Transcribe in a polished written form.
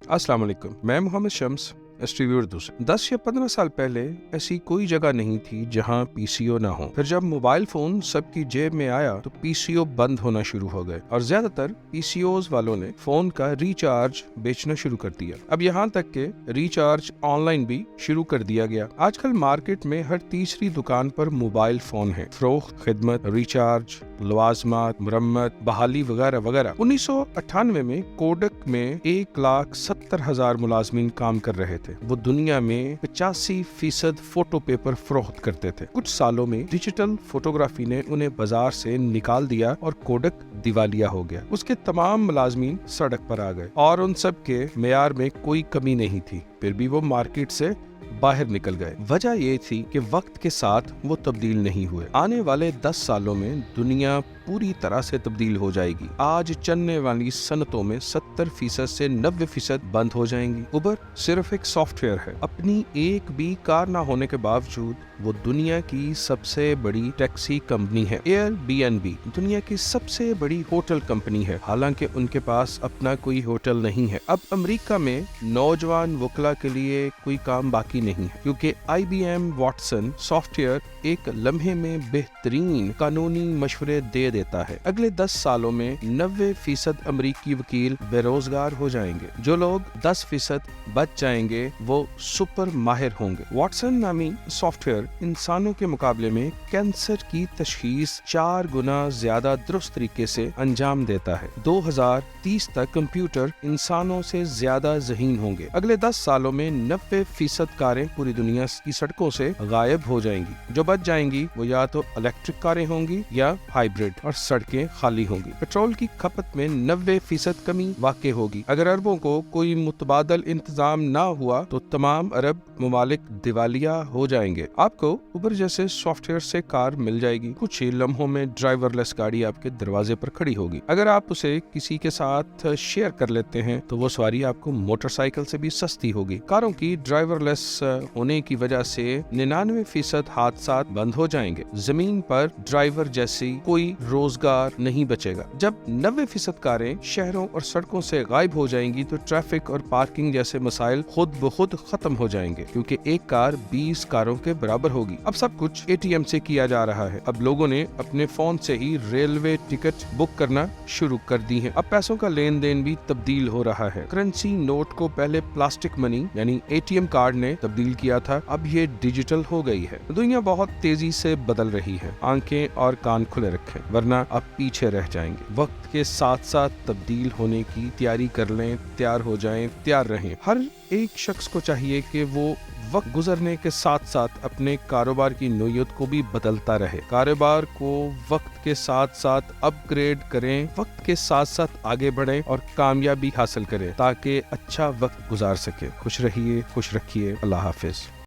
अस्सलाम वालेकुम, मैं मोहम्मद शम्स एसटीवी उर्दू से। 10 या 15 साल पहले ऐसी कोई जगह नहीं थी जहां पीसीओ ना हो। फिर जब मोबाइल फोन सबकी जेब में आया तो पीसीओ बंद होना शुरू हो गए और ज्यादातर पीसीओज वालों ने फोन का रिचार्ज बेचना शुरू कर दिया। अब यहाँ तक के रिचार्ज ऑनलाइन भी शुरू कर दिया गया। आजकल मार्केट में हर तीसरी दुकान पर मोबाइल फोन है। फरोख्त, खिदमत, रिचार्ज, लवाजमात, मुरम्मत, बहाली वगैरह वगैरह। 1998 में कोडक में 1,70,000 मुलाजमीन काम कर रहे थे। वो दुनिया में 85% फोटो पेपर फरोख्त करते थे। कुछ सालों में डिजिटल फोटोग्राफी ने उन्हें बाजार से निकाल दिया और कोडक दिवालिया हो गया। उसके तमाम मुलाजमीन सड़क पर आ गए और उन सब के मेयार में कोई कमी नहीं थी। फिर भी वो मार्केट से बाहर निकल गए। वजह ये थी कि वक्त के साथ वो तब्दील नहीं हुए। आने वाले 10 सालों में दुनिया पूरी तरह से तब्दील हो जाएगी। आज चलने वाली सनतों में 70% से 90% बंद हो जाएंगी। उबर सिर्फ एक सॉफ्टवेयर है। अपनी एक भी कार ना होने के बावजूद वो दुनिया की सबसे बड़ी टैक्सी कंपनी है। एयरबीएनबी दुनिया की सबसे बड़ी होटल कंपनी है, हालांकि उनके पास अपना कोई होटल नहीं है। अब अमेरिका में नौजवान वकला के लिए कोई काम बाकी नहीं है, क्योंकि IBM वाटसन सॉफ्टवेयर एक लम्हे में बेहतरीन कानूनी मशवरे दे देता है। अगले 10 सालों में 90% अमेरिकी वकील बेरोजगार हो जाएंगे। जो लोग 10% बच जाएंगे वो सुपर माहिर होंगे। वाटसन नामी सॉफ्टवेयर इंसानों के मुकाबले में कैंसर की तशखीस 4 गुना ज्यादा दुरुस्त तरीके से अंजाम देता है। 2030 तक कंप्यूटर इंसानों से ज्यादा ज़हीन होंगे। अगले 10 सालों में 90% कारें पूरी दुनिया की सड़कों से गायब हो जाएंगी। जो बच जाएंगी वो या तो इलेक्ट्रिक कारें होंगी या हाइब्रिड, और सड़कें खाली होंगी। पेट्रोल की खपत में 90% कमी वाक़ई होगी। अगर अरबों को कोई मुतबादल इंतजाम ना हुआ तो तमाम अरब ममालिक दिवालिया हो जाएंगे। आपको उबर जैसे सॉफ्टवेयर से कार मिल जाएगी। कुछ ही लम्हों में ड्राइवरलेस गाड़ी आपके दरवाजे पर खड़ी होगी। अगर आप उसे किसी के साथ शेयर कर लेते हैं तो वो सवारी आपको मोटरसाइकिल से भी सस्ती होगी। कारों की ड्राइवरलेस होने की वजह से 99% हादसा बंद हो जाएंगे। जमीन पर ड्राइवर जैसी कोई रोजगार नहीं बचेगा। जब 90% कारें शहरों और सड़कों से गायब हो जाएंगी तो ट्रैफिक और पार्किंग जैसे मसाइल खुद ब खुद खत्म हो जाएंगे, क्योंकि एक कार 20 कारों के बराबर होगी। अब सब कुछ ATM से किया जा रहा है। अब लोगों ने अपने फोन से ही रेलवे टिकट बुक करना शुरू कर दी है। अब पैसों का लेन देन भी तब्दील हो रहा है। करेंसी नोट को पहले प्लास्टिक मनी यानी ATM कार्ड ने तब्दील किया था, अब ये डिजिटल हो गई है। दुनिया बहुत तेजी से बदल रही है। आंखें और कान खुले रखें, वरना आप पीछे रह जाएंगे। वक्त के साथ साथ तब्दील होने की तैयारी कर लें, तैयार हो जाएं, तैयार रहें। हर एक शख्स को चाहिए कि वो वक्त गुजरने के साथ साथ अपने कारोबार की नोयत को भी बदलता रहे। कारोबार को वक्त के साथ साथ अपग्रेड करें, वक्त के साथ साथ आगे बढ़ें और कामयाबी हासिल करें ताकि अच्छा वक्त गुजार सके। खुश रहिए, खुश रखिए। अल्लाह हाफिज।